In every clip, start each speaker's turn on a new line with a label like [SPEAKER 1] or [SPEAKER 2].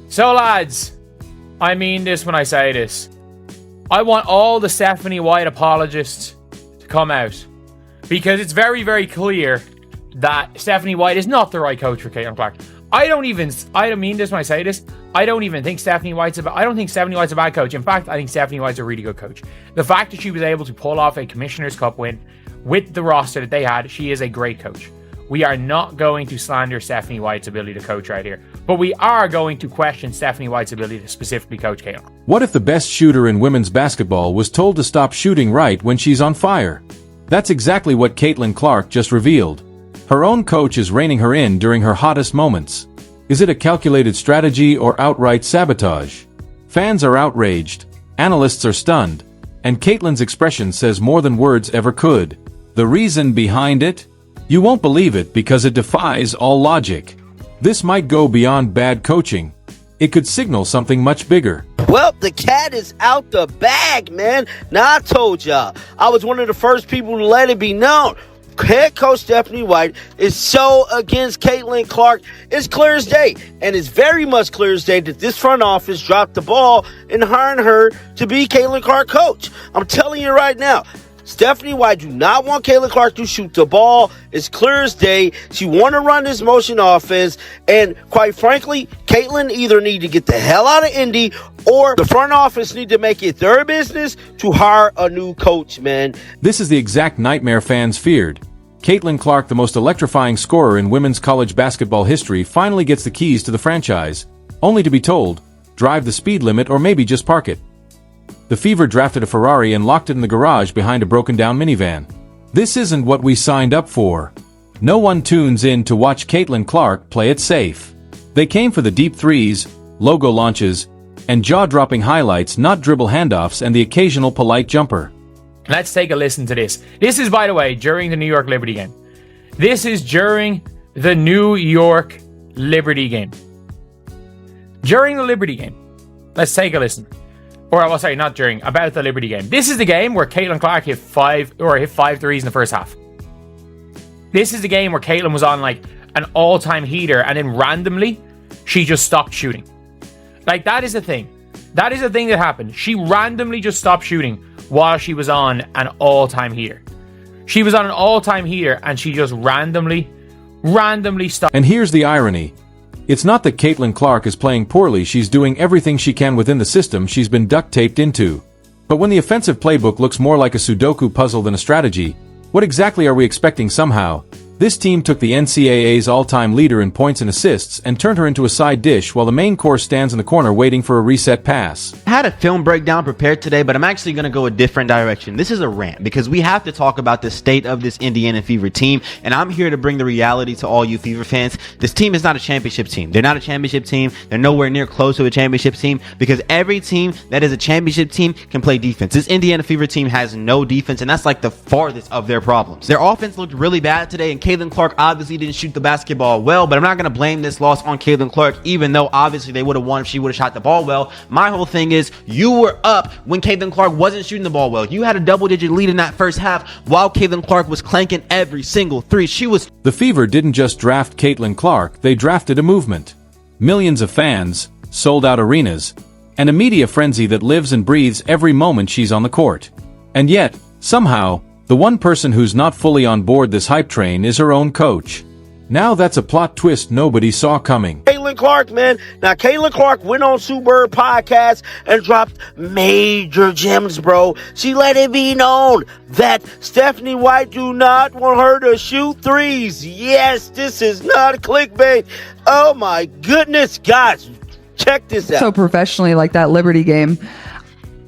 [SPEAKER 1] So lads, I mean this when I say this. I want all the Stephanie White apologists to come out. Because it's very, very clear that Stephanie White is not the right coach for Caitlin Clark. I don't mean this when I say this. I don't think Stephanie White's a bad coach. In fact, I think Stephanie White's a really good coach. The fact that she was able to pull off a Commissioner's Cup win with the roster that they had, she is a great coach. We are not going to slander Stephanie White's ability to coach right here, but we are going to question Stephanie White's ability to specifically coach Caitlin.
[SPEAKER 2] What if the best shooter in women's basketball was told to stop shooting right when she's on fire? That's exactly what Caitlin Clark just revealed. Her own coach is reining her in during her hottest moments. Is it a calculated strategy or outright sabotage? Fans are outraged, analysts are stunned, and Caitlin's expression says more than words ever could. The reason behind it? You won't believe it because it defies all logic. This might go beyond bad coaching. It could signal something much bigger.
[SPEAKER 3] Well, the cat is out the bag, man. Now, I told y'all, I was one of the first people to let it be known. Head coach Stephanie White is so against Caitlin Clark. It's clear as day, and it's very much clear as day that this front office dropped the ball in hiring her to be Caitlin Clark coach. I'm telling you right now, Stephanie White do not want Caitlin Clark to shoot the ball. It's clear as day. She want to run this motion offense. And quite frankly, Caitlin either need to get the hell out of Indy or the front office need to make it their business to hire a new coach, man.
[SPEAKER 2] This is the exact nightmare fans feared. Caitlin Clark, the most electrifying scorer in women's college basketball history, finally gets the keys to the franchise, only to be told, drive the speed limit or maybe just park it. The Fever drafted a Ferrari and locked it in the garage behind a broken-down minivan. This isn't what we signed up for. No one tunes in to watch Caitlin Clark play it safe. They came for the deep threes, logo launches, and jaw-dropping highlights, not dribble handoffs and the occasional polite jumper.
[SPEAKER 1] Let's take a listen to this. This is, by the way, during the New York Liberty game. This is during the New York Liberty game. During the Liberty game. Let's take a listen. Or, well, sorry, not during, about the Liberty game. This is the game where Caitlin Clark hit five threes in the first half. This is the game where Caitlin was on like an all-time heater and then randomly she just stopped shooting. Like, that is the thing. That is the thing that happened. She randomly just stopped shooting while she was on an all-time heater. She was on an all-time heater and she just randomly stopped.
[SPEAKER 2] And here's the irony. It's not that Caitlin Clark is playing poorly, she's doing everything she can within the system she's been duct-taped into. But when the offensive playbook looks more like a Sudoku puzzle than a strategy, what exactly are we expecting somehow? This team took the NCAA's all-time leader in points and assists and turned her into a side dish while the main course stands in the corner waiting for a reset pass.
[SPEAKER 4] I had a film breakdown prepared today, but I'm actually going to go a different direction. This is a rant because we have to talk about the state of this Indiana Fever team, and I'm here to bring the reality to all you Fever fans. This team is not a championship team. They're not a championship team. They're nowhere near close to a championship team because every team that is a championship team can play defense. This Indiana Fever team has no defense, and that's like the farthest of their problems. Their offense looked really bad today, and Caitlin Clark obviously didn't shoot the basketball well, but I'm not going to blame this loss on Caitlin Clark, even though obviously they would have won if she would have shot the ball well. My whole thing is you were up when Caitlin Clark wasn't shooting the ball well. You had a double-digit lead in that first half while Caitlin Clark was clanking every single three.
[SPEAKER 2] The Fever didn't just draft Caitlin Clark, they drafted a movement. Millions of fans, sold-out arenas, and a media frenzy that lives and breathes every moment she's on the court. And yet, somehow, the one person who's not fully on board this hype train is her own coach. Now that's a plot twist nobody saw coming.
[SPEAKER 3] Caitlin Clark, man. Now, Caitlin Clark went on Sue Bird podcast and dropped major gems, bro. She let it be known that Stephanie White do not want her to shoot threes. Yes, this is not clickbait. Oh, my goodness, guys. Check this out.
[SPEAKER 5] So professionally, like that Liberty game,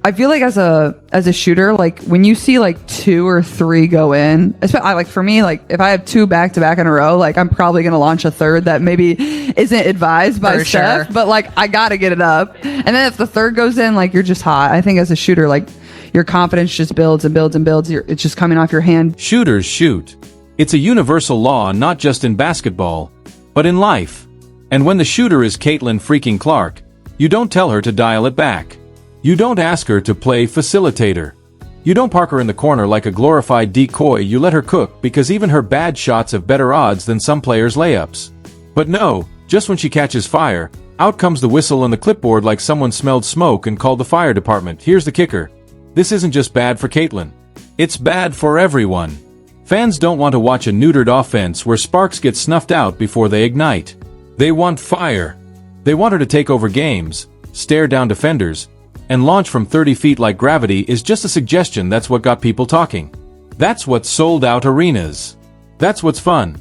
[SPEAKER 5] I feel like as a shooter, like when you see like 2 or 3 go in, especially like for me, like if I have 2 back to back in a row, like I'm probably gonna launch a third that maybe isn't advised by Steph, but like I gotta get it up. And then if the third goes in, like you're just hot. I think as a shooter, like your confidence just builds and builds and builds. It's just coming off your hand.
[SPEAKER 2] Shooters shoot. It's a universal law, not just in basketball, but in life. And when the shooter is Caitlin freaking Clark, you don't tell her to dial it back. You don't ask her to play facilitator. You don't park her in the corner like a glorified decoy. You let her cook because even her bad shots have better odds than some players' layups. But no, just when she catches fire, Out comes the whistle and the clipboard like someone smelled smoke and called the fire department. Here's the kicker. This isn't just bad for Caitlin. It's bad for everyone. Fans don't want to watch a neutered offense where sparks get snuffed out before they ignite. They want fire. They want her to take over games, stare down defenders, and launch from 30 feet like gravity is just a suggestion. That's what got people talking. That's what sold out arenas. That's what's fun.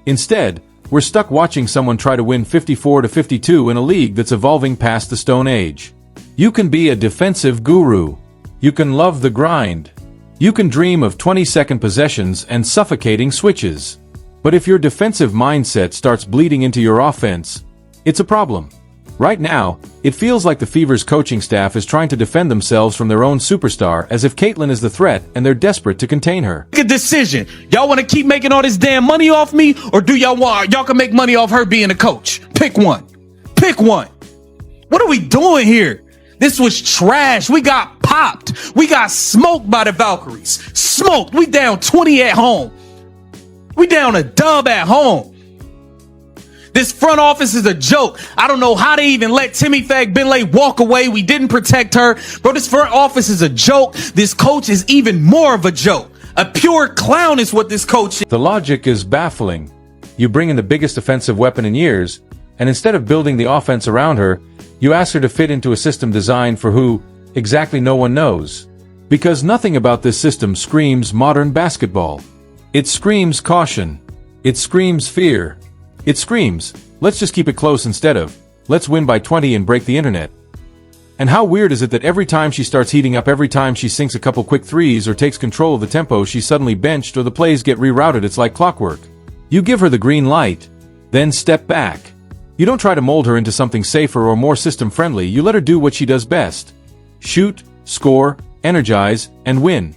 [SPEAKER 2] Instead, we're stuck watching someone try to win 54-52 in a league that's evolving past the Stone Age. You can be a defensive guru. You can love the grind. You can dream of 20-second possessions and suffocating switches. But if your defensive mindset starts bleeding into your offense, it's a problem. Right now, it feels like the Fever's coaching staff is trying to defend themselves from their own superstar as if Caitlin is the threat and they're desperate to contain her.
[SPEAKER 6] Make a decision. Y'all want to keep making all this damn money off me, or do y'all can make money off her being a coach? Pick one. Pick one. What are we doing here? This was trash. We got popped. We got smoked by the Valkyries. Smoked. We down 20 at home. We down a dub at home. This front office is a joke. I don't know how they even let Timmy Fagbenle walk away. We didn't protect her. Bro, this front office is a joke. This coach is even more of a joke. A pure clown is what this coach is.
[SPEAKER 2] The logic is baffling. You bring in the biggest offensive weapon in years, and instead of building the offense around her, you ask her to fit into a system designed for who exactly no one knows. Because nothing about this system screams modern basketball. It screams caution. It screams fear. It screams, let's just keep it close instead of, let's win by 20 and break the internet. And how weird is it that every time she starts heating up, every time she sinks a couple quick threes or takes control of the tempo, she's suddenly benched or the plays get rerouted. It's like clockwork. You give her the green light, then step back. You don't try to mold her into something safer or more system-friendly. You let her do what she does best. Shoot, score, energize, and win.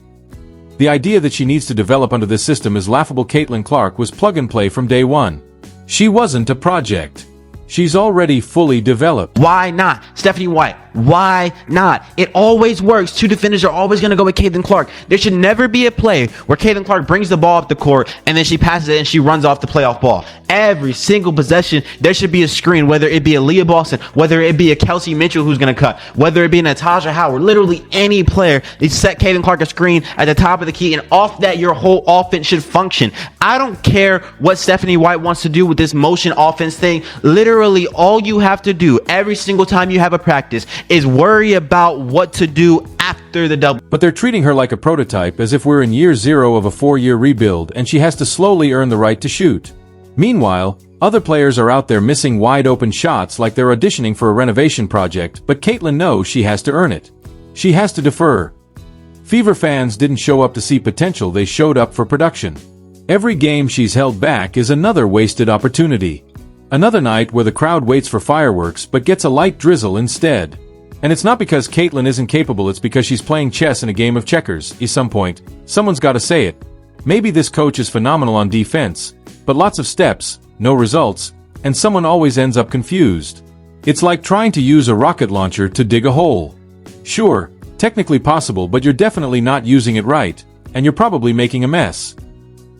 [SPEAKER 2] The idea that she needs to develop under this system is laughable. Caitlin Clark was plug and play from day one. She wasn't a project. She's already fully developed.
[SPEAKER 4] Why not? Stephanie White, why not? It always works. Two defenders are always going to go with Caitlin Clark. There should never be a play where Caitlin Clark brings the ball up the court and then she passes it and she runs off the playoff ball. Every single possession, there should be a screen, whether it be a Leah Boston, whether it be a Kelsey Mitchell who's going to cut, whether it be Natasha Howard, literally any player. They set Caitlin Clark a screen at the top of the key, and off that, your whole offense should function. I don't care what Stephanie White wants to do with this motion offense thing. Literally, all you have to do every single time you have a practice is worry about what to do after the double.
[SPEAKER 2] But they're treating her like a prototype, as if we're in year zero of a 4-year rebuild and she has to slowly earn the right to shoot. Meanwhile, other players are out there missing wide open shots like they're auditioning for a renovation project, but Caitlin knows she has to earn it. She has to defer. Fever fans didn't show up to see potential, they showed up for production. Every game she's held back is another wasted opportunity. Another night where the crowd waits for fireworks but gets a light drizzle instead. And it's not because Caitlin isn't capable, it's because she's playing chess in a game of checkers. At some point, someone's got to say it. Maybe this coach is phenomenal on defense, but lots of steps, no results, and someone always ends up confused. It's like trying to use a rocket launcher to dig a hole. Sure, technically possible, but you're definitely not using it right, and you're probably making a mess.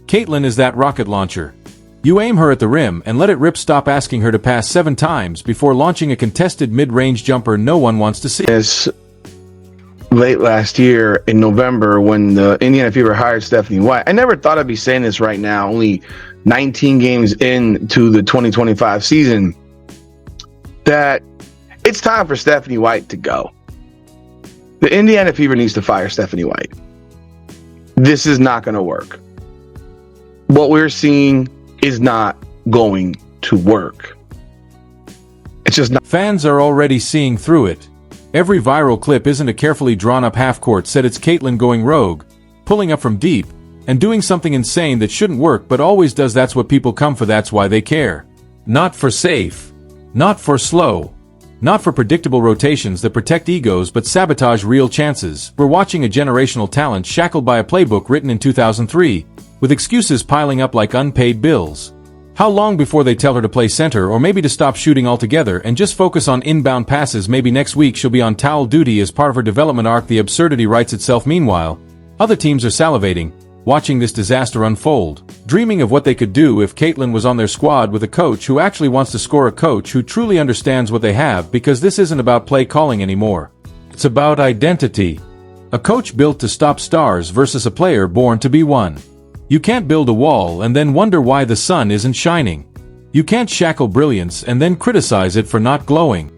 [SPEAKER 2] Caitlin is that rocket launcher. You aim her at the rim and let it rip. Stop asking her to pass 7 times before launching a contested mid-range jumper no one wants to see.
[SPEAKER 7] It's late last year in November when the Indiana Fever hired Stephanie White. I never thought I'd be saying this right now, only 19 games into the 2025 season, that it's time for Stephanie White to go. The Indiana Fever needs to fire Stephanie White. This is not going to work. What we're seeing is not going to work. It's just not.
[SPEAKER 2] Fans are already seeing through it. Every viral clip isn't a carefully drawn-up half-court set. It's Caitlin going rogue, pulling up from deep, and doing something insane that shouldn't work but always does. That's what people come for, that's why they care. Not for safe. Not for slow. Not for predictable rotations that protect egos but sabotage real chances. We're watching a generational talent shackled by a playbook written in 2003, with excuses piling up like unpaid bills. How long before they tell her to play center, or maybe to stop shooting altogether and just focus on inbound passes? Maybe next week she'll be on towel duty as part of her development arc. The absurdity writes itself. Meanwhile, other teams are salivating, watching this disaster unfold, dreaming of what they could do if Caitlin was on their squad with a coach who actually wants to score, a coach who truly understands what they have, because this isn't about play calling anymore. It's about identity. A coach built to stop stars versus a player born to be one. You can't build a wall and then wonder why the sun isn't shining. You can't shackle brilliance and then criticize it for not glowing.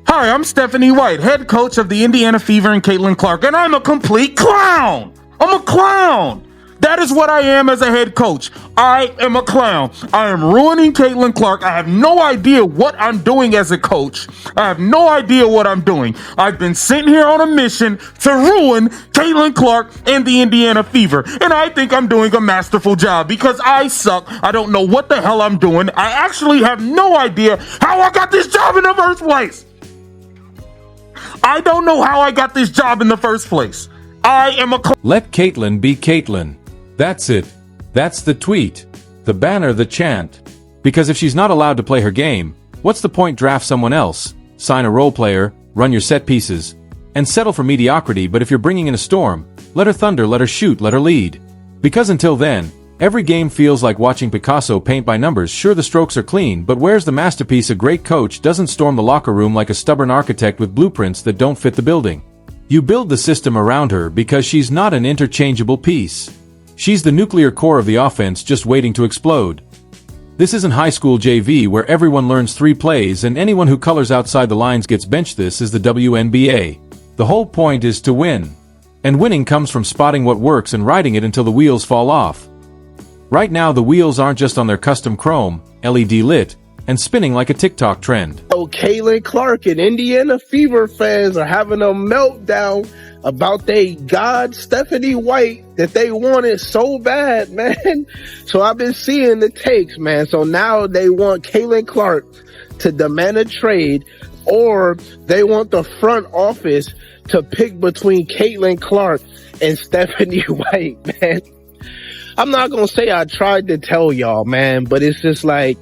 [SPEAKER 6] Hi, I'm Stephanie White, head coach of the Indiana Fever and Caitlin Clark, and I'm a complete clown! I'm a clown! That is what I am as a head coach. I am a clown. I am ruining Caitlin Clark. I have no idea what I'm doing as a coach. I have no idea what I'm doing. I've been sent here on a mission to ruin Caitlin Clark and the Indiana Fever. And I think I'm doing a masterful job because I suck. I don't know what the hell I'm doing. I actually have no idea how I got this job in the first place. I don't know how I got this job in the first place. I am a
[SPEAKER 2] Let Caitlin be Caitlin. That's it. That's the tweet, the banner, the chant. Because if she's not allowed to play her game, what's the point? Draft someone else, sign a role player, run your set pieces, and settle for mediocrity. But if you're bringing in a storm, let her thunder, let her shoot, let her lead. Because until then, every game feels like watching Picasso paint by numbers. Sure, the strokes are clean, but where's the masterpiece? A great coach doesn't storm the locker room like a stubborn architect with blueprints that don't fit the building. You build the system around her because she's not an interchangeable piece. She's the nuclear core of the offense just waiting to explode. This isn't high school JV where everyone learns 3 plays and anyone who colors outside the lines gets benched. This is the WNBA. The whole point is to win. And winning comes from spotting what works and riding it until the wheels fall off. Right now the wheels aren't just on their custom chrome, LED lit, and spinning like a TikTok trend.
[SPEAKER 8] So Caitlin Clark and Indiana Fever fans are having a meltdown about they god Stephanie White that they wanted so bad, man. So I've been seeing the takes, man. So now they want Caitlin Clark to demand a trade, or they want the front office to pick between Caitlin Clark and Stephanie White, man. I'm not gonna say I tried to tell y'all, man, but it's just like,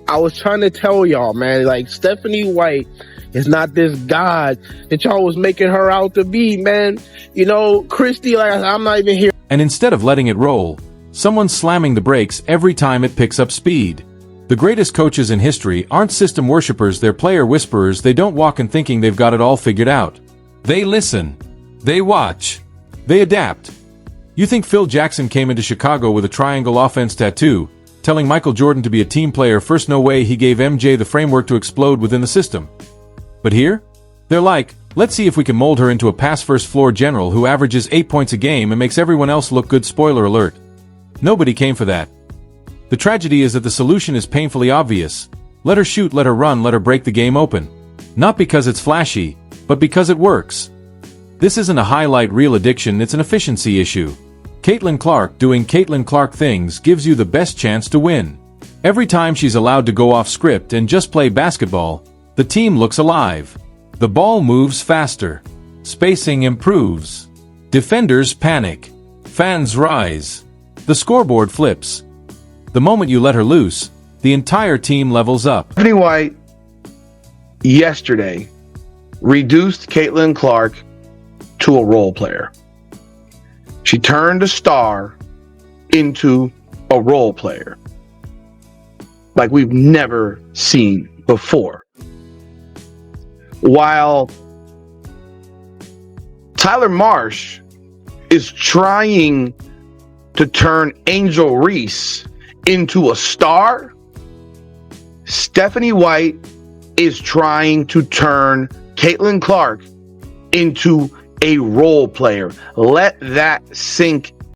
[SPEAKER 8] I was trying to tell y'all, man, like Stephanie White is not this god that y'all was making her out to be, man. You know, Christy, like I'm not even here.
[SPEAKER 2] And instead of letting it roll, someone's slamming the brakes every time it picks up speed. The greatest coaches in history aren't system worshippers, they're player whisperers. They don't walk in thinking they've got it all figured out. They listen. They watch. They adapt. You think Phil Jackson came into Chicago with a triangle offense tattoo, telling Michael Jordan to be a team player first? No way. He gave MJ the framework to explode within the system. But here, they're like, let's see if we can mold her into a pass-first floor general who averages 8 points a game and makes everyone else look good. Spoiler alert. Nobody came for that. The tragedy is that the solution is painfully obvious. Let her shoot, let her run, let her break the game open. Not because it's flashy, but because it works. This isn't a highlight reel addiction, it's an efficiency issue. Caitlin Clark doing Caitlin Clark things gives you the best chance to win. Every time she's allowed to go off script and just play basketball, the team looks alive. The ball moves faster. Spacing improves. Defenders panic. Fans rise. The scoreboard flips. The moment you let her loose, the entire team levels up.
[SPEAKER 7] Stephanie White yesterday reduced Caitlin Clark to a role player. She turned a star into a role player like we've never seen before. While Tyler Marsh is trying to turn Angel Reese into a star, Stephanie White is trying to turn Caitlin Clark into a role player. Let that sink